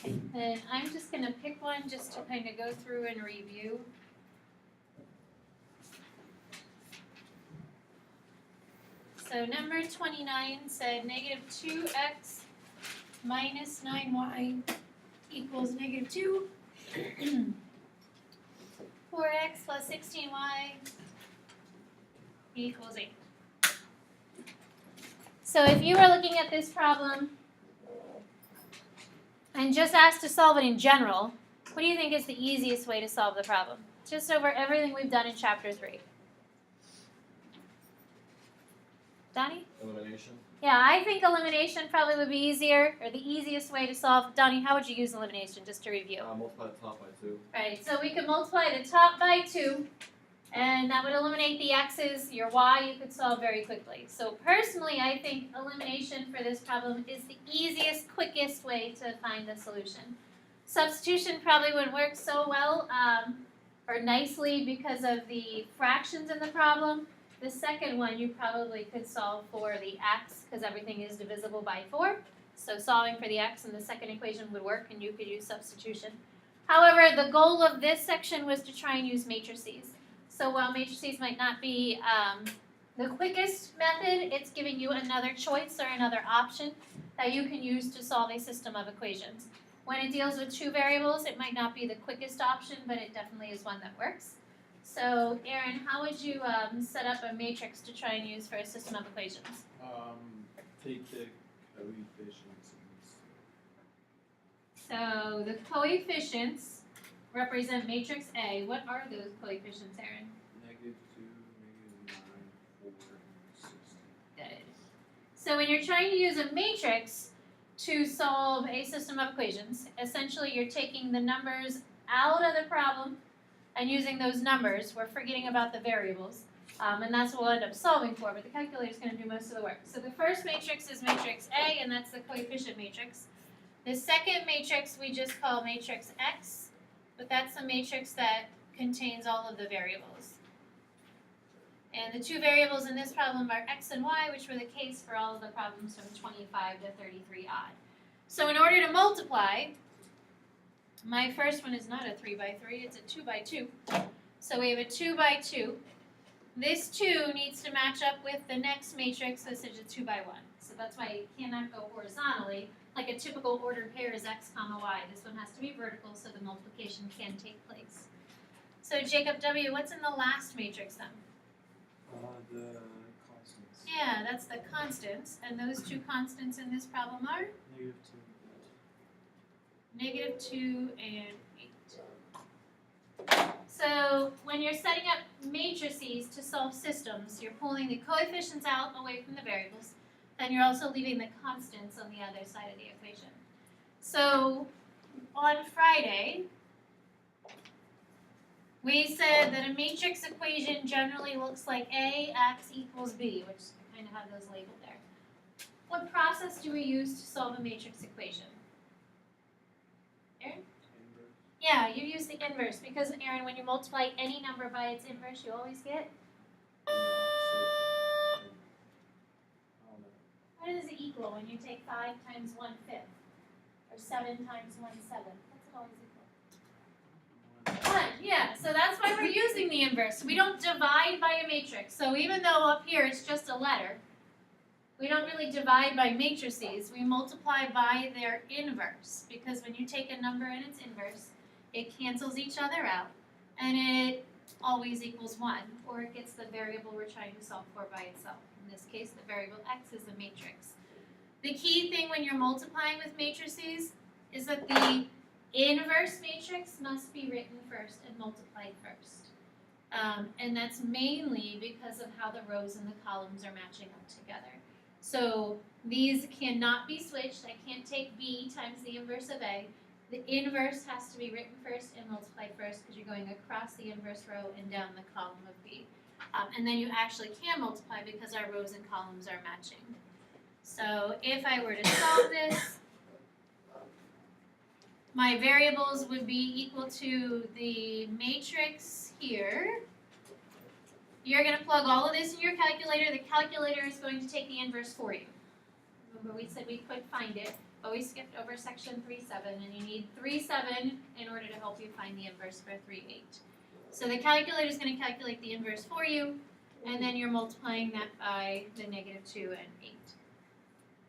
And I'm just going to pick one just to kind of go through and review. So number 29 said negative 2x minus 9y equals negative 2. 4x plus 16y equals 8. So if you were looking at this problem and just asked to solve it in general, what do you think is the easiest way to solve the problem? Just over everything we've done in chapter 3. Donnie? Elimination. Yeah, I think elimination probably would be easier, or the easiest way to solve. Donnie, how would you use elimination, just to review? Multiply the top by 2. Right, so we could multiply the top by 2, and that would eliminate the x's. Your y you could solve very quickly. So personally, I think elimination for this problem is the easiest, quickest way to find the solution. Substitution probably wouldn't work so well or nicely because of the fractions in the problem. The second one you probably could solve for the x because everything is divisible by 4. So solving for the x in the second equation would work and you could use substitution. However, the goal of this section was to try and use matrices. So while matrices might not be the quickest method, it's giving you another choice or another option that you can use to solve a system of equations. When it deals with 2 variables, it might not be the quickest option, but it definitely is one that works. So, Aaron, how would you set up a matrix to try and use for a system of equations? Take the coefficients. So, the coefficients represent matrix A. What are those coefficients, Aaron? -2, -9, 4, and 16. Good. So, when you're trying to use a matrix to solve a system of equations, essentially you're taking the numbers out of the problem and using those numbers. We're forgetting about the variables, and that's what we'll end up solving for, but the calculator is going to do most of the work. So the first matrix is matrix A, and that's the coefficient matrix. The second matrix we just call matrix X, but that's the matrix that contains all of the variables. And the 2 variables in this problem are x and y, which were the case for all of the problems from 25 to 33 odd. So in order to multiply, my first one is not a 3 by 3, it's a 2 by 2. So we have a 2 by 2. This 2 needs to match up with the next matrix, this is a 2 by 1. So that's why it cannot go horizontally. Like a typical ordered pair is x comma y. This one has to be vertical so the multiplication can take place. So Jacob W., what's in the last matrix then? The constants. Yeah, that's the constants. And those 2 constants in this problem are? -2. -2 and 8. So when you're setting up matrices to solve systems, you're pulling the coefficients out away from the variables, and you're also leaving the constants on the other side of the equation. So on Friday, we said that a matrix equation generally looks like AX equals B, which I kind of have those labeled there. What process do we use to solve a matrix equation? Aaron? Yeah, you use the inverse because, Aaron, when you multiply any number by its inverse, you always get? What does it equal when you take 5 times 1/5? Or 7 times 1/7? What's it always equal? 1, yeah, so that's why we're using the inverse. We don't divide by a matrix. So even though up here it's just a letter, we don't really divide by matrices. We multiply by their inverse because when you take a number and its inverse, it cancels each other out and it always equals 1, or it gets the variable we're trying to solve for by itself. In this case, the variable x is the matrix. The key thing when you're multiplying with matrices is that the inverse matrix must be written first and multiplied first. And that's mainly because of how the rows and the columns are matching up together. So these cannot be switched. I can't take b times the inverse of a. The inverse has to be written first and multiplied first because you're going across the inverse row and down the column of b. And then you actually can multiply because our rows and columns are matching. So if I were to solve this, my variables would be equal to the matrix here. You're going to plug all of this in your calculator. The calculator is going to take the inverse for you. Remember we said we could find it, always skipped over section 3.7, and you need 3.7 in order to help you find the inverse for 3.8. So the calculator is going to calculate the inverse for you, and then you're multiplying that by the -2 and 8.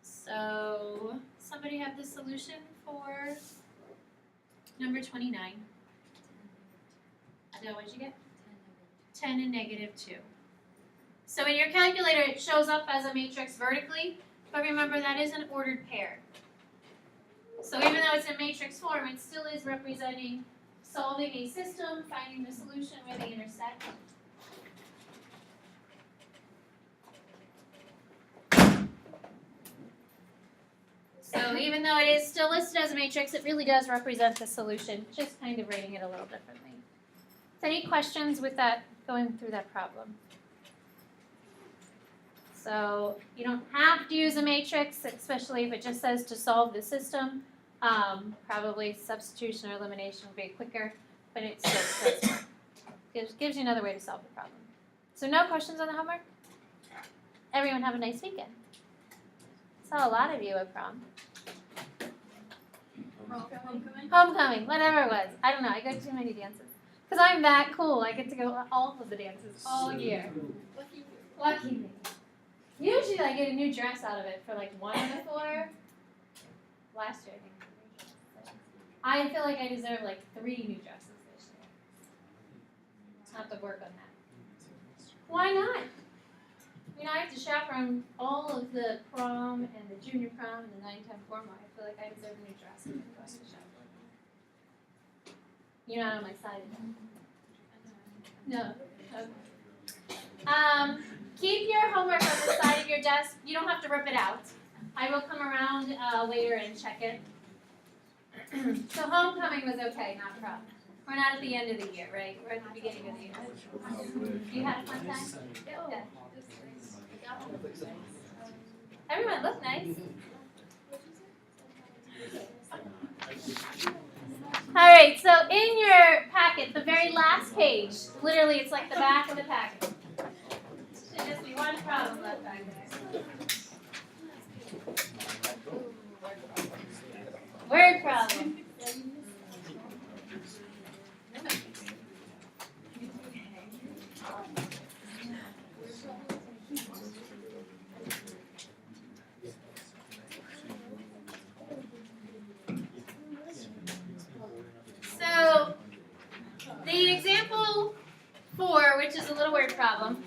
So somebody have the solution for number 29. Adele, what did you get? 10 and -2. So in your calculator, it shows up as a matrix vertically, but remember that is an ordered pair. So even though it's in matrix form, it still is representing solving a system, finding the solution where they intersect. So even though it is still listed as a matrix, it really does represent the solution, just kind of rating it a little differently. Any questions with that, going through that problem? So you don't have to use a matrix, especially if it just says to solve the system. Probably substitution or elimination would be quicker, but it still does work. Gives you another way to solve the problem. So no questions on the homework? Everyone have a nice weekend. Saw a lot of you at prom. Homecoming, whatever it was. I don't know, I go to too many dances. Because I'm that cool, I get to go to all of the dances all year. Lucky me. Usually I get a new dress out of it for like 1 of the 4. Last year I think. I feel like I deserve like 3 new dresses this year. I'll have to work on that. Why not? I mean, I have to chaperone all of the prom and the junior prom and the 9-10 formal. I feel like I deserve a new dress. I'm going to chaperone. You're not on my side again. No. Okay. Keep your homework on the side of your desk. You don't have to rip it out. I will come around later and check it. So homecoming was okay, not prom. We're not at the end of the year, right? We're at the beginning of the year. You had a fun time? Yeah. Everyone looked nice. All right, so in your packet, the very last page, literally it's like the back of the packet. Should just be one problem left back there. Word problem. So, the example 4, which is a little word problem,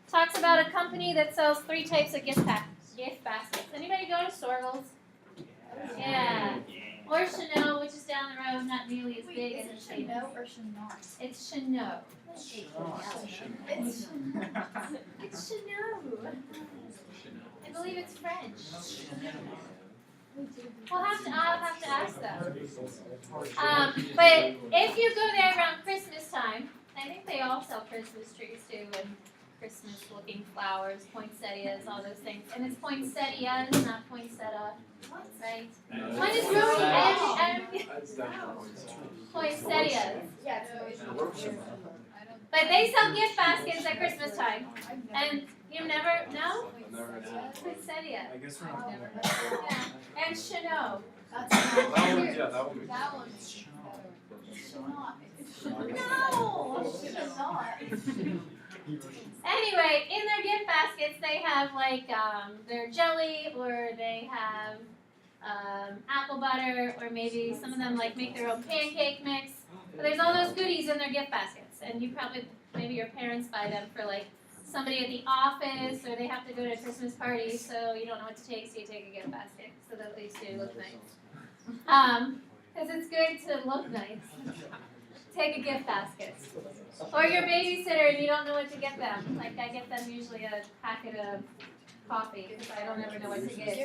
talks about a company that sells 3 types of gift baskets. Anybody go to Sorgles? Yeah. Or Chanel, which is down the road, not nearly as big as Chanel or Chanel? It's Chanel. It's It's Chanel. I believe it's French. I'll have to ask them. But if you go there around Christmas time, I think they all sell Christmas trees too, and Christmas-looking flowers, poinsettias, all those things. And it's poinsettias, not poinsettia, right? When is really poinsettias? But they sell gift baskets at Christmas time, and you never know poinsettia. I guess we're not. Yeah, and Chanel. That one. That one's No. Anyway, in their gift baskets, they have like their jelly, or they have apple butter, or maybe some of them like make their own pancake mix. But there's all those goodies in their gift baskets, and you probably, maybe your parents buy them for like somebody at the office, or they have to go to a Christmas party, so you don't know what to take, so you take a gift basket, so that at least you look nice. Because it's good to look nice. Take a gift basket. Or your babysitter and you don't know what to get them. Like I get them usually a packet of coffee because I don't ever know what to get.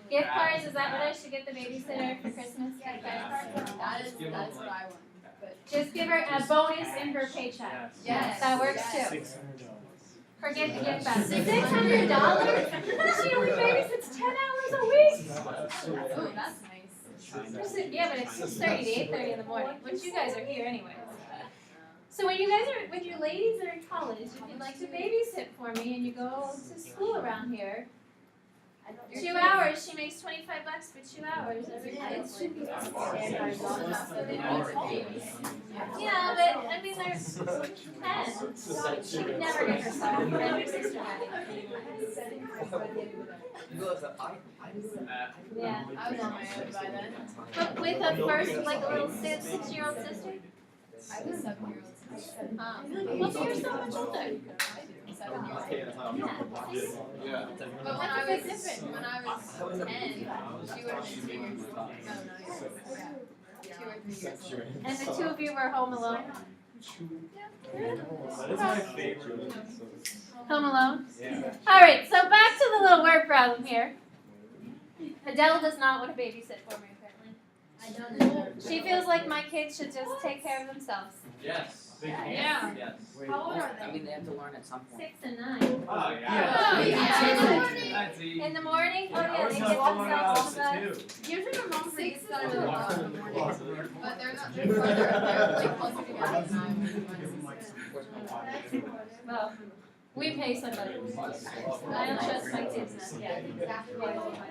Gift cards, is that what I should get the babysitter for Christmas? That's what I want. But Just give her a bonus in her paycheck. Yes. That works Yes. too. Forget the gift basket. $600? She only babysits 10 hours a week. Oh, that's nice. Yeah, but it's 6:30 to 8:30 in the morning, which you guys are here anyways. So when you guys are with your ladies that are in college, if you'd like to babysit for me and you go to school around here, 2 hours, she makes $25 for 2 hours every Yeah, day. it should be standardized on enough so they don't Yeah, but I mean, there's 10. She could never get herself and her sister had it. Yeah. I was on my own by then. But with a first, like a little 6-year-old sister? I was 7-year-old. Well, you're so much older. 7 years old. Yeah. But when I was 10, she would have been 2 years old. No, yeah. 2 or 3 years old. And the two of you were home alone? That is my favorite. Home alone? Yeah. Alright, so back to the little word problem here. Adele does not want to babysit for me, apparently. I don't know. She feels like my kids should just take care of themselves. Yes. Yeah. Yes. How old are I mean, they have to learn at some point. 6 and 9. Oh, Oh, yeah. yeah. That's easy. In the morning? Oh I yeah, always they have get to learn how themselves to to bed. sit too. Usually my mom forgets that I'm in the Walk car in in the the morning. closet. But they're not, they're closer together than I am. Well, we pay somebody. I don't trust my kids now. Yeah.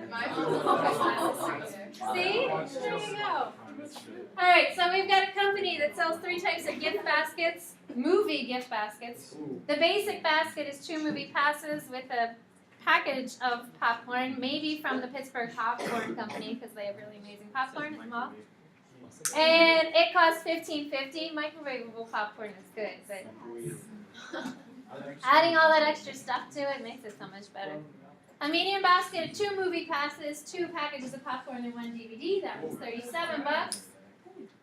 My mom always See? There you go. Alright, so we've got a company that sells 3 types of gift baskets, movie gift baskets. The basic basket is 2 movie passes with a package of popcorn, maybe from the Pittsburgh Popcorn Company because they have really amazing popcorn as well. And it costs $15.50. Microwavable popcorn is good, but adding all that extra stuff to it makes it so much better. A medium basket of 2 movie passes, 2 packages of popcorn, and 1 DVD. That was $37.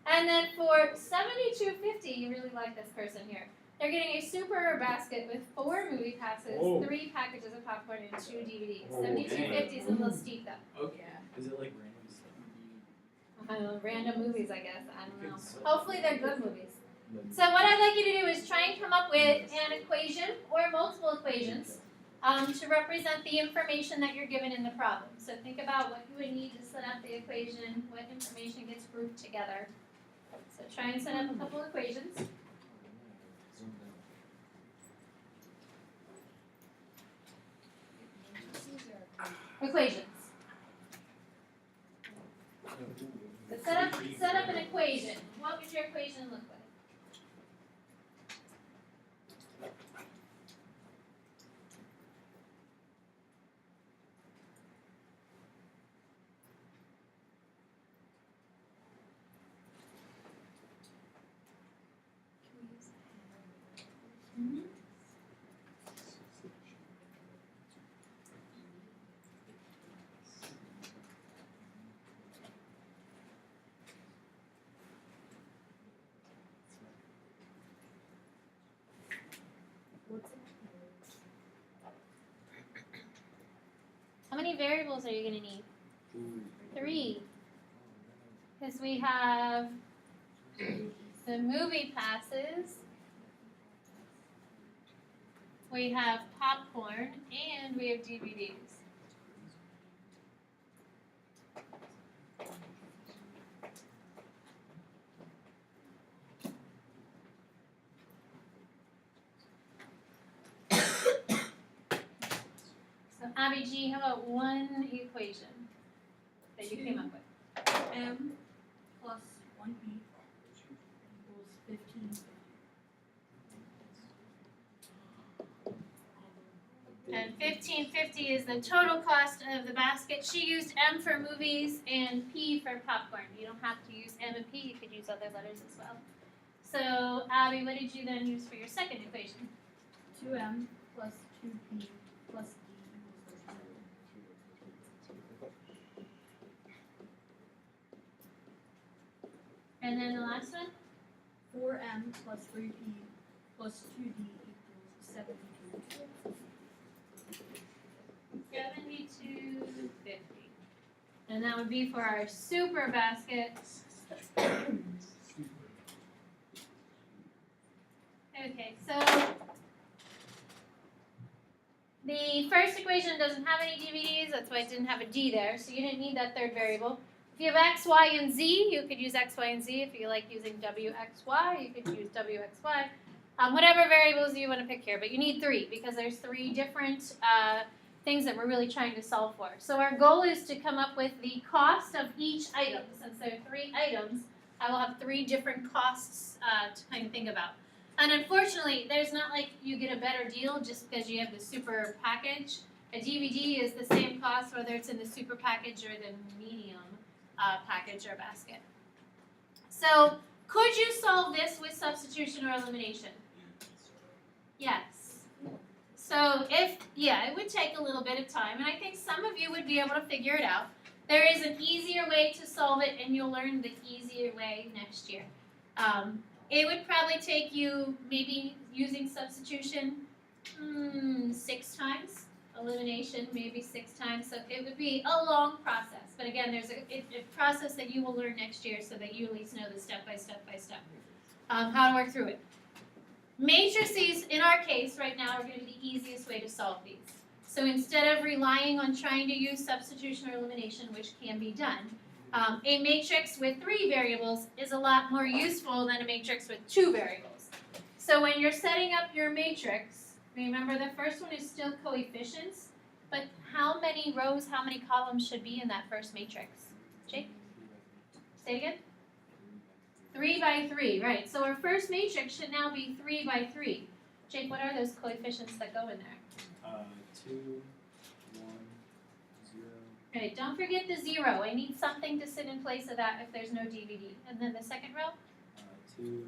And then for $72.50, you really like this person here. They're getting a super basket with 4 movie passes, 3 packages of popcorn, and 2 DVDs. $72.50 is a little steep though. Okay. Is it like random stuff? I don't know, random movies, I guess. I don't know. Hopefully they're good movies. So what I'd like you to do is try and come up with an equation or multiple equations to represent the information that you're given in the problem. So think about what you would need to set up the equation, what information gets grouped together. So try and set up a couple equations. Equations. So set up an equation. What would your equation look like? How many variables are you going to need? 3. Because we have the movie passes, we have popcorn, and we have DVDs. So Abby G, how about one equation that you came up with? M plus 1B equals 15. And $15.50 is the total cost of the basket. She used M for movies and P for popcorn. You don't have to use M and P, you could use other letters as well. So Abby, what did you then use for your second equation? 2M plus 2B plus D equals 13. And then the last one? 4M plus 3P plus 2D equals 72. 72.50. And that would be for our super basket. Okay, so the first equation doesn't have any DVDs, that's why it didn't have a D there, so you didn't need that third variable. If you have X, Y, and Z, you could use X, Y, and Z. If you like using W, X, Y, you could use W, X, Y. Whatever variables you want to pick here, but you need 3 because there's 3 different things that we're really trying to solve for. So our goal is to come up with the cost of each item. Since there are 3 items, I will have 3 different costs to kind of think about. And unfortunately, there's not like you get a better deal just because you have the super package. A DVD is the same cost whether it's in the super package or the medium package or basket. So could you solve this with substitution or elimination? Yes. So it would take a little bit of time, and I think some of you would be able to figure it out. There is an easier way to solve it, and you'll learn the easier way next year. It would probably take you maybe using substitution 6 times, elimination maybe 6 times. So it would be a long process. But again, there's a process that you will learn next year so that you at least know the step by step how to work through it. Matrices, in our case right now, are going to be the easiest way to solve these. So instead of relying on trying to use substitution or elimination, which can be done, a matrix with 3 variables is a lot more useful than a matrix with 2 variables. So when you're setting up your matrix, remember the first one is still coefficients, but how many rows, how many columns should be in that first matrix? Jake? Say it again? 3 by 3, right. So our first matrix should now be 3 by 3. Jake, what are those coefficients that go in there? 2, 1, 0. Right, don't forget the 0. I need something to sit in place of that if there's no DVD. And then the second row? 2, 2,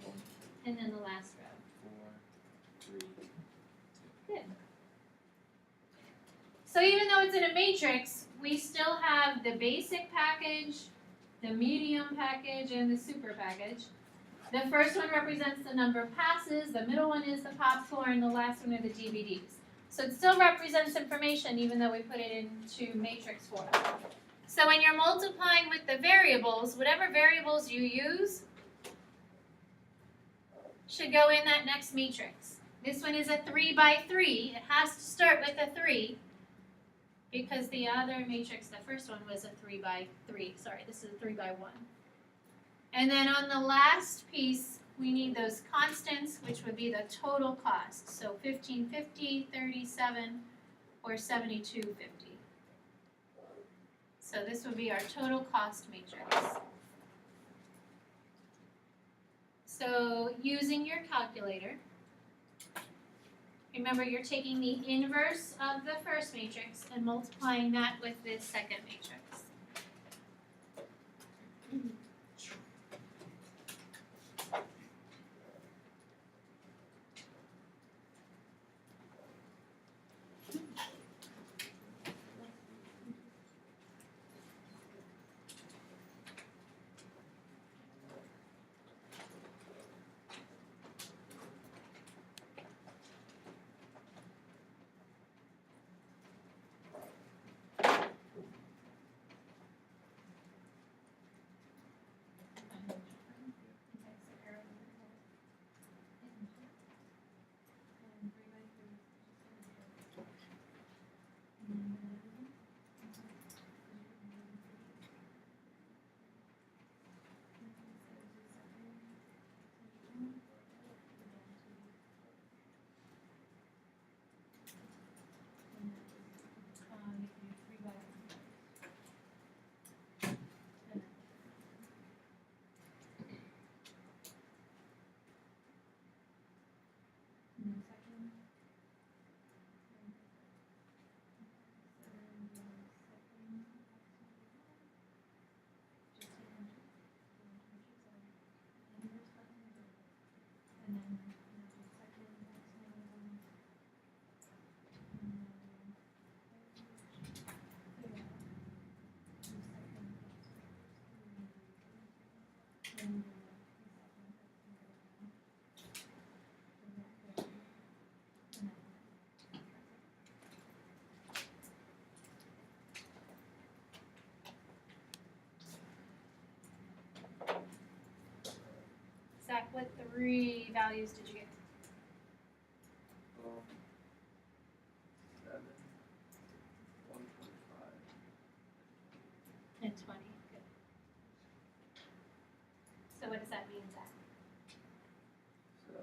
1. And then the last row. 4, 3. Good. So even though it's in a matrix, we still have the basic package, the medium package, and the super package. The first one represents the number of passes, the middle one is the popcorn, the last one are the DVDs. So it still represents information even though we put it into matrix form. So when you're multiplying with the variables, whatever variables you use should go in that next matrix. This one is a 3 by 3. It has to start with a 3 because the other matrix, the first one was a 3 by 3. Sorry, this is a 3 by 1. And then on the last piece, we need those constants, which would be the total cost. So 1550, 37, or 7250. So this would be our total cost matrix. So using your calculator, remember you're taking the inverse of the first matrix and multiplying that with this second matrix. Zach, what 3 values did you get? 7, 125. And 20. Good. So what does that mean, Zach? So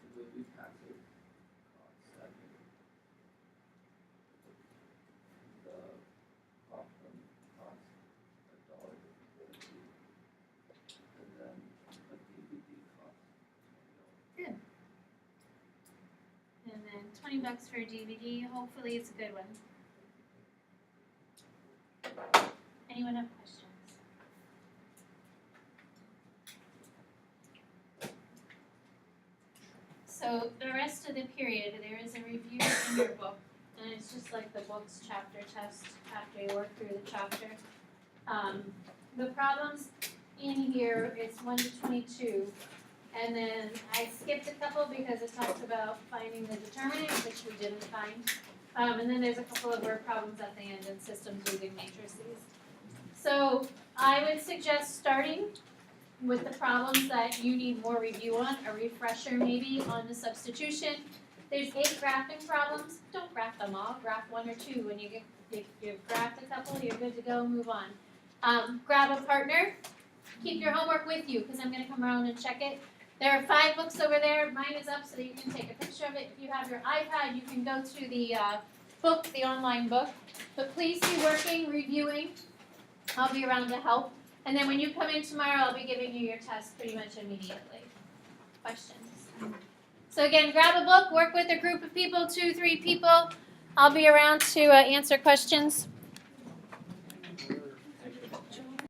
completely passive cost 7. $20 for a DVD. Hopefully it's a good one. Anyone have questions? So the rest of the period, there is a review in your book, and it's just like the book's chapter test after you work through the chapter. The problems in here, it's 1 to 22, and then I skipped a couple because it talks about finding the determinant, which we didn't find. And then there's a couple of word problems at the end and systems using matrices. So I would suggest starting with the problems that you need more review on, a refresher maybe on the substitution. There's 8 graphing problems. Don't graph them all. Graph 1 or 2. When you get, if you've graphed a couple, you're good to go. Move on. Grab a partner. Keep your homework with you because I'm going to come around and check it. There are 5 books over there. Mine is up so that you can take a picture of it. If you have your iPad, you can go to the book, the online book. But please be working, reviewing. I'll be around to help. And then when you come in tomorrow, I'll be giving you your test pretty much immediately. Questions? So again, grab a book, work with a group of people, 2, 3 people. I'll be around to answer questions.